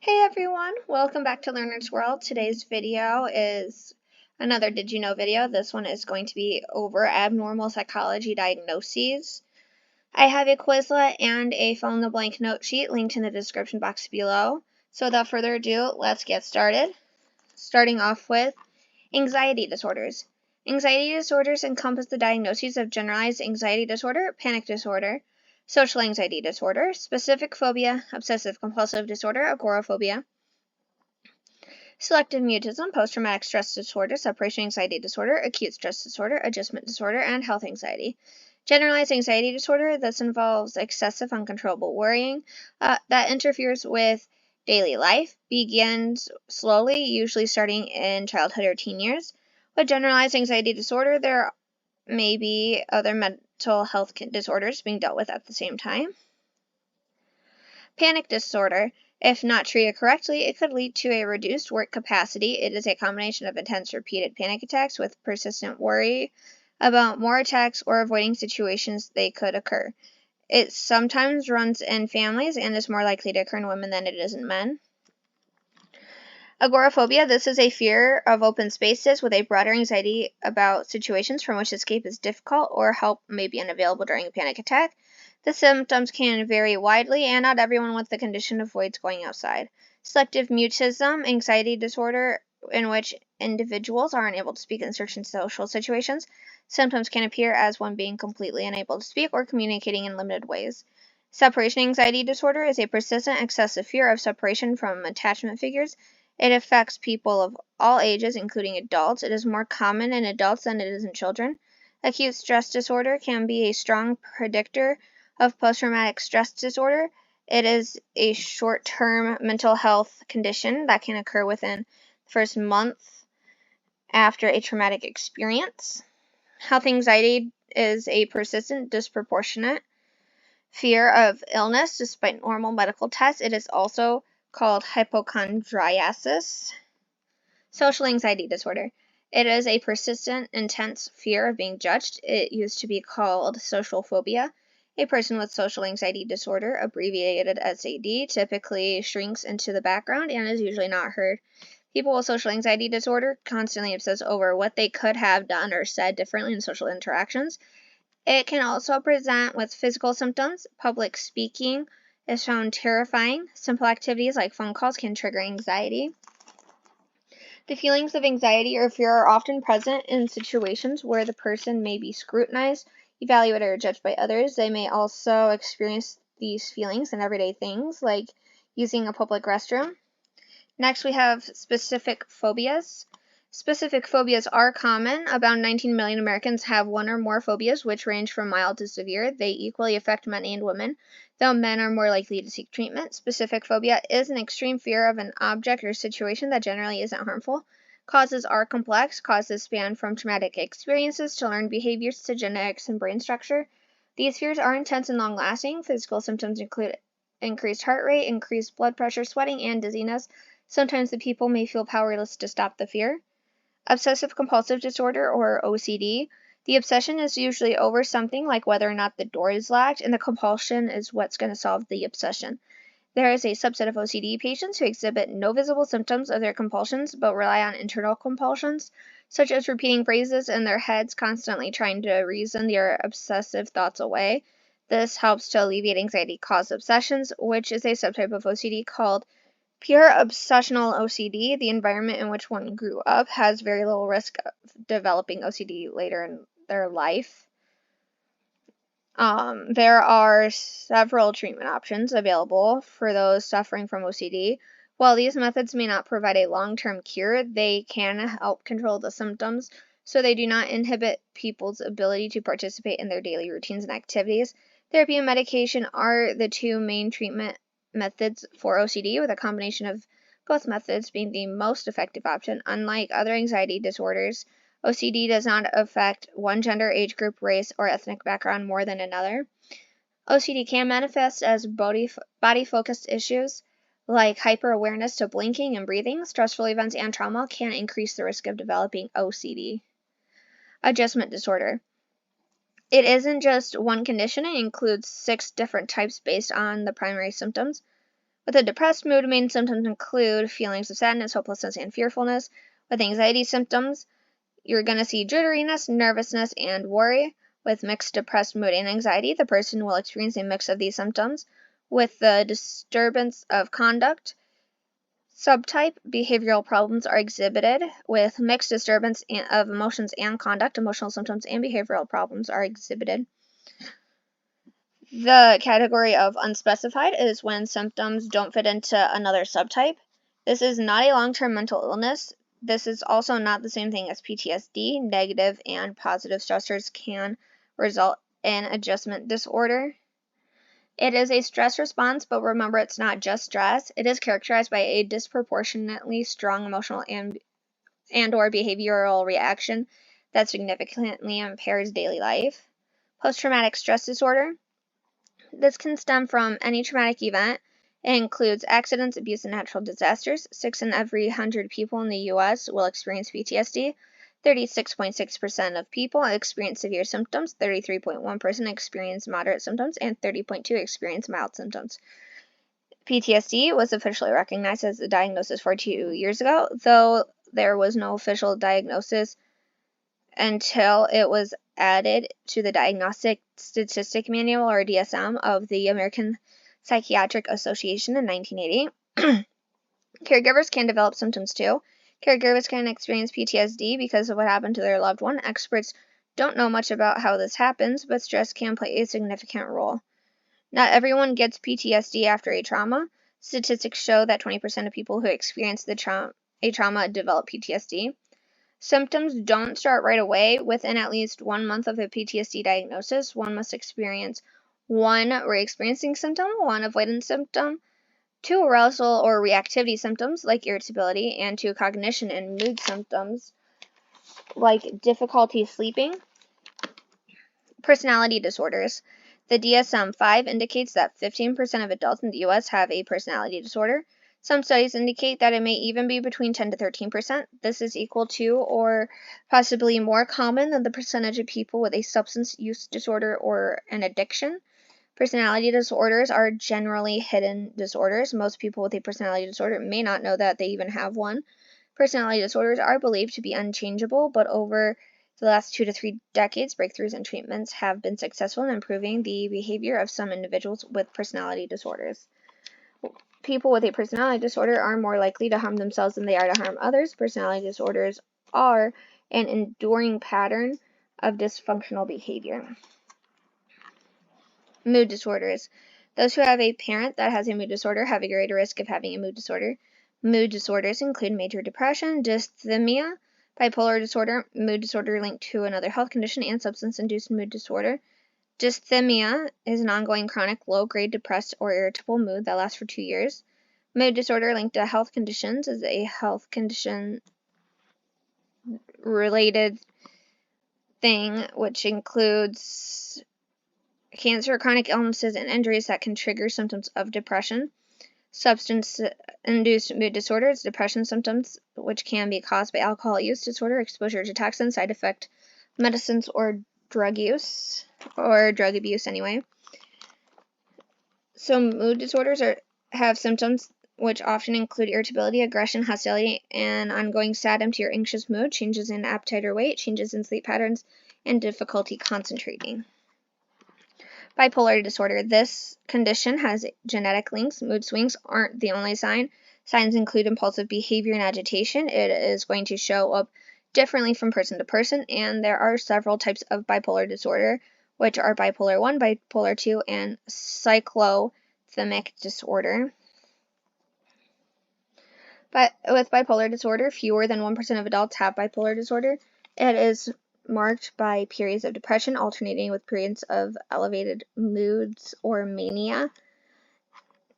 Hey everyone, welcome back to Learner's World. Today's video is another Did You Know video. This one is going to be over abnormal psychology diagnoses. I have a Quizlet and a fill-in-the-blank note sheet linked in the description box below. So without further ado, let's get started. Starting off with anxiety disorders. Anxiety disorders encompass the diagnoses of generalized anxiety disorder, panic disorder, social anxiety disorder, specific phobia, obsessive-compulsive disorder, agoraphobia, selective mutism, post-traumatic stress disorder, separation anxiety disorder, acute stress disorder, adjustment disorder, and health anxiety. Generalized anxiety disorder, this involves excessive uncontrollable worrying that interferes with daily life, begins slowly, usually starting in childhood or teen years. With generalized anxiety disorder, there may be other mental health disorders being dealt with at the same time. Panic disorder. If not treated correctly, it could lead to a reduced work capacity. It is a combination of intense repeated panic attacks with persistent worry about more attacks or avoiding situations they could occur. It sometimes runs in families and is more likely to occur in women than it is in men. Agoraphobia. This is a fear of open spaces with a broader anxiety about situations from which escape is difficult or help may be unavailable during a panic attack. The symptoms can vary widely, and not everyone with the condition avoids going outside. Selective mutism, anxiety disorder in which individuals are unable to speak in certain social situations. Symptoms can appear as one being completely unable to speak or communicating in limited ways. Separation anxiety disorder is a persistent excessive fear of separation from attachment figures. It affects people of all ages, including adults. It is more common in adults than it is in children. Acute stress disorder can be a strong predictor of post-traumatic stress disorder. It is a short-term mental health condition that can occur within the first month after a traumatic experience. Health anxiety is a persistent, disproportionate fear of illness despite normal medical tests. It is also called hypochondriasis. Social anxiety disorder. It is a persistent, intense fear of being judged. It used to be called social phobia. A person with social anxiety disorder, abbreviated SAD, typically shrinks into the background and is usually not heard. People with social anxiety disorder constantly obsess over what they could have done or said differently in social interactions. It can also present with physical symptoms. Public speaking is found terrifying. Simple activities like phone calls can trigger anxiety. The feelings of anxiety or fear are often present in situations where the person may be scrutinized, evaluated, or judged by others. They may also experience these feelings in everyday things like using a public restroom. Next, we have specific phobias. Specific phobias are common. About 19 million Americans have one or more phobias, which range from mild to severe. They equally affect men and women, though men are more likely to seek treatment. Specific phobia is an extreme fear of an object or situation that generally isn't harmful. Causes are complex. Causes span from traumatic experiences to learned behaviors to genetics and brain structure. These fears are intense and long-lasting. Physical symptoms include increased heart rate, increased blood pressure, sweating, and dizziness. Sometimes the people may feel powerless to stop the fear. Obsessive-compulsive disorder, or OCD. The obsession is usually over something like whether or not the door is locked, and the compulsion is what's going to solve the obsession. There is a subset of OCD patients who exhibit no visible symptoms of their compulsions but rely on internal compulsions, such as repeating phrases in their heads, constantly trying to reason their obsessive thoughts away. This helps to alleviate anxiety-caused obsessions, which is a subtype of OCD called pure obsessional OCD. The environment in which one grew up has very little risk of developing OCD later in their life. There are several treatment options available for those suffering from OCD. While these methods may not provide a long-term cure, they can help control the symptoms so they do not inhibit people's ability to participate in their daily routines and activities. Therapy and medication are the two main treatment methods for OCD, with a combination of both methods being the most effective option. Unlike other anxiety disorders, OCD does not affect one gender, age group, race, or ethnic background more than another. OCD can manifest as body-focused issues like hyper-awareness to blinking and breathing. Stressful events and trauma can increase the risk of developing OCD. Adjustment disorder. It isn't just one condition. It includes 6 different types based on the primary symptoms. With a depressed mood, main symptoms include feelings of sadness, hopelessness, and fearfulness. With anxiety symptoms, you're going to see jitteriness, nervousness, and worry. With mixed depressed mood and anxiety, the person will experience a mix of these symptoms. With the disturbance of conduct subtype, behavioral problems are exhibited. With mixed disturbance of emotions and conduct, emotional symptoms and behavioral problems are exhibited. The category of unspecified is when symptoms don't fit into another subtype. This is not a long-term mental illness. This is also not the same thing as PTSD. Negative and positive stressors can result in adjustment disorder. It is a stress response, but remember it's not just stress. It is characterized by a disproportionately strong emotional and or behavioral reaction that significantly impairs daily life. Post-traumatic stress disorder. This can stem from any traumatic event. It includes accidents, abuse, and natural disasters. 6 in every 100 people in the U.S. will experience PTSD. 36.6% of people experience severe symptoms, 33.1% experience moderate symptoms, and 30.2% experience mild symptoms. PTSD was officially recognized as a diagnosis 42 years ago, though there was no official diagnosis until it was added to the Diagnostic Statistic Manual, or DSM, of the American Psychiatric Association in 1980. Caregivers can develop symptoms too. Caregivers can experience PTSD because of what happened to their loved one. Experts don't know much about how this happens, but stress can play a significant role. Not everyone gets PTSD after a trauma. Statistics show that 20% of people who experience a trauma develop PTSD. Symptoms don't start right away. Within at least 1 month of a PTSD diagnosis, one must experience 1 re-experiencing symptom, 1 avoidance symptom, 2 arousal or reactivity symptoms like irritability, and 2 cognition and mood symptoms like difficulty sleeping. Personality disorders. The DSM-5 indicates that 15% of adults in the U.S. have a personality disorder. Some studies indicate that it may even be between 10 to 13%. This is equal to or possibly more common than the percentage of people with a substance use disorder or an addiction. Personality disorders are generally hidden disorders. Most people with a personality disorder may not know that they even have one. Personality disorders are believed to be unchangeable, but over the last 2 to 3 decades, breakthroughs and treatments have been successful in improving the behavior of some individuals with personality disorders. People with a personality disorder are more likely to harm themselves than they are to harm others. Personality disorders are an enduring pattern of dysfunctional behavior. Mood disorders. Those who have a parent that has a mood disorder have a greater risk of having a mood disorder. Mood disorders include major depression, dysthymia, bipolar disorder, mood disorder linked to another health condition, and substance-induced mood disorder. Dysthymia is an ongoing chronic low-grade depressed or irritable mood that lasts for 2 years. Mood disorder linked to health conditions is a health condition related thing which includes cancer, chronic illnesses, and injuries that can trigger symptoms of depression. Substance-induced mood disorders, depression symptoms, which can be caused by alcohol use disorder, exposure to toxins, side effect medicines, or drug use, or drug abuse anyway. So mood disorders have symptoms which often include irritability, aggression, hostility, and ongoing sad, empty, or anxious mood, changes in appetite or weight, changes in sleep patterns, and difficulty concentrating. Bipolar disorder. This condition has genetic links. Mood swings aren't the only sign. Signs include impulsive behavior and agitation. It is going to show up differently from person to person, and there are several types of bipolar disorder, which are bipolar 1, bipolar 2, and cyclothymic disorder. But with bipolar disorder, fewer than 1% of adults have bipolar disorder. It is marked by periods of depression alternating with periods of elevated moods or mania.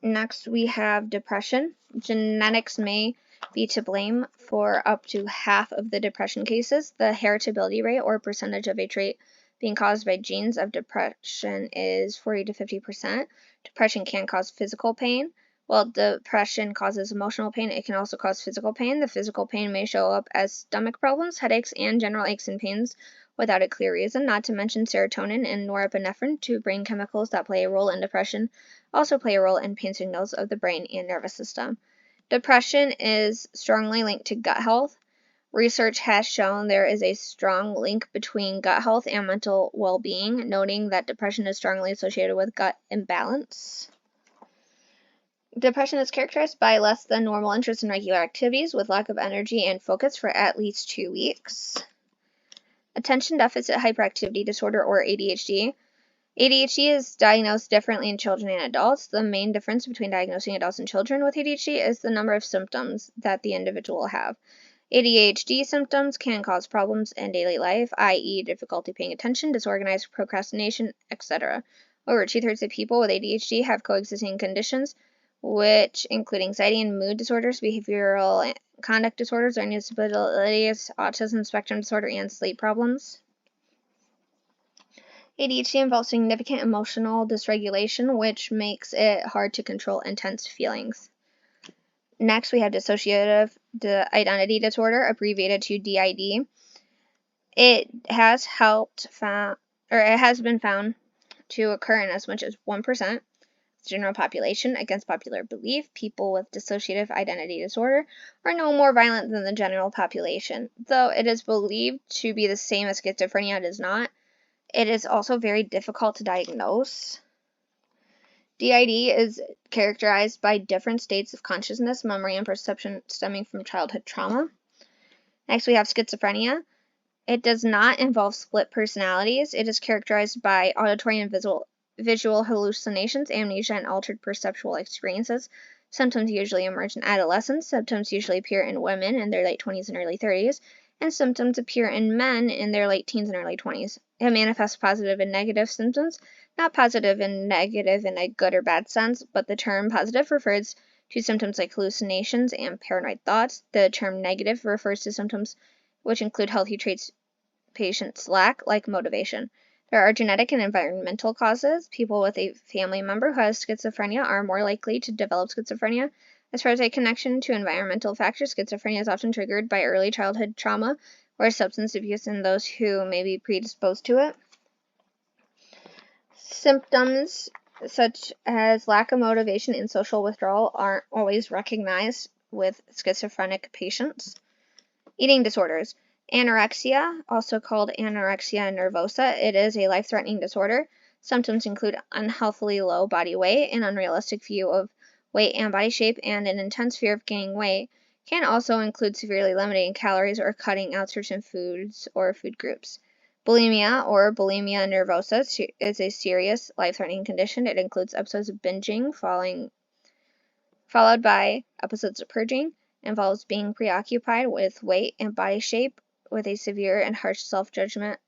Next, we have depression. Genetics may be to blame for up to half of the depression cases. The heritability rate, or percentage of a trait being caused by genes of depression, is 40 to 50%. Depression can cause physical pain. While depression causes emotional pain, it can also cause physical pain. The physical pain may show up as stomach problems, headaches, and general aches and pains, without a clear reason, not to mention serotonin and norepinephrine, two brain chemicals that play a role in depression, also play a role in pain signals of the brain and nervous system. Depression is strongly linked to gut health. Research has shown there is a strong link between gut health and mental well-being, noting that depression is strongly associated with gut imbalance. Depression is characterized by less than normal interest in regular activities, with lack of energy and focus for at least 2 weeks. Attention deficit hyperactivity disorder, or ADHD. ADHD is diagnosed differently in children and adults. The main difference between diagnosing adults and children with ADHD is the number of symptoms that the individual will have. ADHD symptoms can cause problems in daily life, i.e., difficulty paying attention, disorganized procrastination, etc. Over 2/3 of people with ADHD have coexisting conditions, which include anxiety and mood disorders, behavioral and conduct disorders, learning disabilities, autism spectrum disorder, and sleep problems. ADHD involves significant emotional dysregulation, which makes it hard to control intense feelings. Next, we have dissociative identity disorder, abbreviated to DID. It has been found to occur in as much as 1% of the general population. Against popular belief, people with dissociative identity disorder are no more violent than the general population. Though it is believed to be the same as schizophrenia, it is not. It is also very difficult to diagnose. DID is characterized by different states of consciousness, memory, and perception stemming from childhood trauma. Next, we have schizophrenia. It does not involve split personalities. It is characterized by auditory and visual hallucinations, amnesia, and altered perceptual experiences. Symptoms usually emerge in adolescence. Symptoms usually appear in women in their late 20s and early 30s, and symptoms appear in men in their late teens and early 20s. It manifests positive and negative symptoms, not positive and negative in a good or bad sense, but the term positive refers to symptoms like hallucinations and paranoid thoughts. The term negative refers to symptoms which include healthy traits patients lack, like motivation. There are genetic and environmental causes. People with a family member who has schizophrenia are more likely to develop schizophrenia. As far as a connection to environmental factors, schizophrenia is often triggered by early childhood trauma or substance abuse in those who may be predisposed to it. Symptoms such as lack of motivation and social withdrawal aren't always recognized with schizophrenic patients. Eating disorders. Anorexia, also called anorexia nervosa, it is a life-threatening disorder. Symptoms include unhealthily low body weight, an unrealistic view of weight and body shape, and an intense fear of gaining weight. Can also include severely limiting calories or cutting out certain foods or food groups. Bulimia, or bulimia nervosa, is a serious life-threatening condition. It includes episodes of binging, followed by episodes of purging. Involves being preoccupied with weight and body shape, with a severe and harsh self-judgment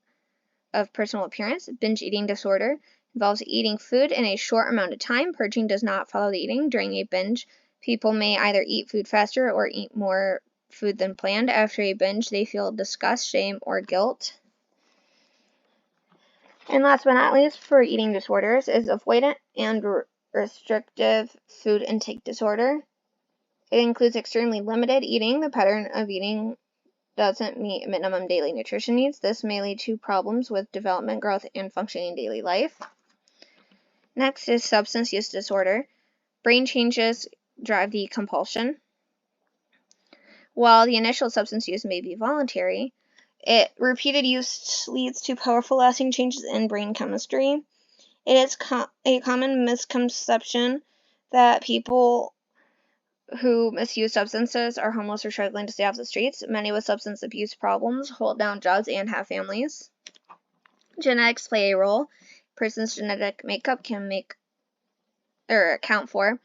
of personal appearance. Binge eating disorder involves eating food in a short amount of time. Purging does not follow the eating. During a binge, people may either eat food faster or eat more food than planned. After a binge, they feel disgust, shame, or guilt. And last but not least, for eating disorders, is avoidant and restrictive food intake disorder. It includes extremely limited eating. The pattern of eating doesn't meet minimum daily nutrition needs. This may lead to problems with development, growth, and functioning in daily life. Next is substance use disorder. Brain changes drive the compulsion. While the initial substance use may be voluntary, repeated use leads to powerful lasting changes in brain chemistry. It is a common misconception that people who misuse substances are homeless or struggling to stay off the streets. Many with substance abuse problems hold down jobs and have families. Genetics play a role. A person's genetic makeup can account for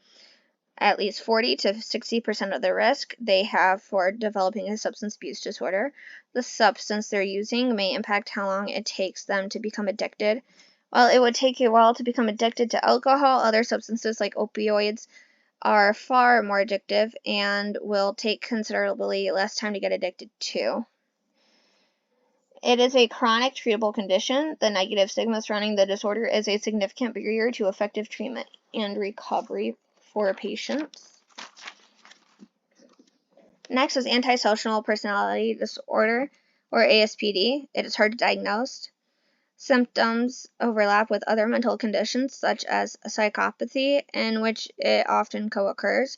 at least 40 to 60% of the risk they have for developing a substance abuse disorder. The substance they're using may impact how long it takes them to become addicted. While it would take a while to become addicted to alcohol, other substances like opioids are far more addictive and will take considerably less time to get addicted to. It is a chronic treatable condition. The negative stigma surrounding the disorder is a significant barrier to effective treatment and recovery for patients. Next is antisocial personality disorder, or ASPD. It is hard to diagnose. Symptoms overlap with other mental conditions, such as psychopathy, in which it often co-occurs.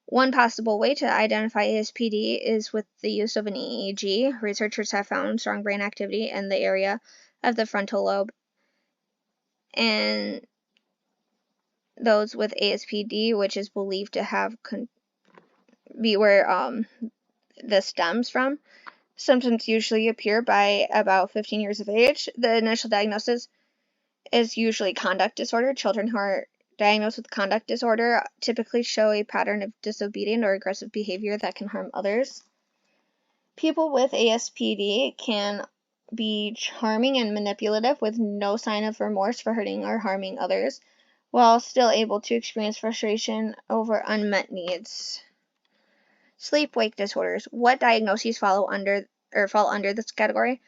One possible way to identify ASPD is with the use of an EEG. Researchers have found strong brain activity in the area of the frontal lobe, and those with ASPD, which is believed to have be where this stems from. Symptoms usually appear by about 15 years of age. The initial diagnosis is usually conduct disorder. Children who are diagnosed with conduct disorder typically show a pattern of disobedient or aggressive behavior that can harm others. People with ASPD can be charming and manipulative with no sign of remorse for hurting or harming others, while still able to experience frustration over unmet needs. Sleep-wake disorders. What diagnoses fall under this category?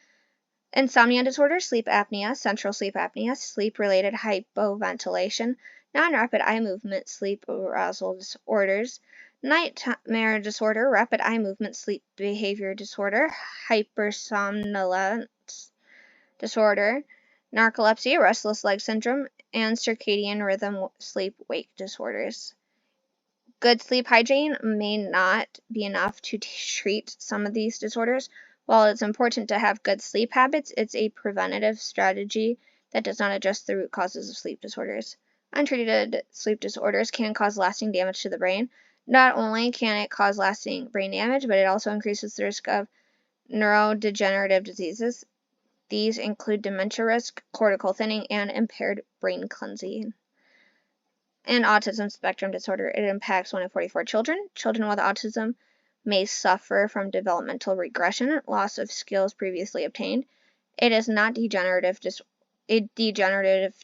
Insomnia disorder, sleep apnea, central sleep apnea, sleep-related hypoventilation, non-rapid eye movement, sleep arousal disorders, nightmare disorder, rapid eye movement, sleep behavior disorder, hypersomnolence disorder, narcolepsy, restless leg syndrome, and circadian rhythm sleep-wake disorders. Good sleep hygiene may not be enough to treat some of these disorders. While it's important to have good sleep habits, it's a preventative strategy that does not address the root causes of sleep disorders. Untreated sleep disorders can cause lasting damage to the brain. Not only can it cause lasting brain damage, but it also increases the risk of neurodegenerative diseases. These include dementia risk, cortical thinning, and impaired brain cleansing. And autism spectrum disorder. It impacts 1 in 44 children. Children with autism may suffer from developmental regression, loss of skills previously obtained. It is not a degenerative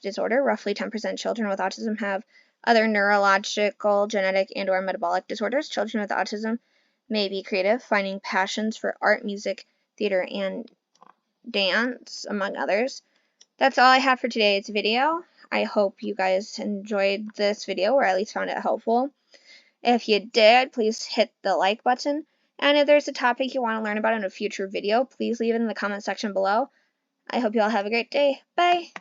disorder. Roughly 10% of children with autism have other neurological, genetic, and/or metabolic disorders. Children with autism may be creative, finding passions for art, music, theater, and dance, among others. That's all I have for today's video. I hope you guys enjoyed this video, or at least found it helpful. If you did, please hit the like button. And if there's a topic you want to learn about in a future video, please leave it in the comment section below. I hope you all have a great day. Bye!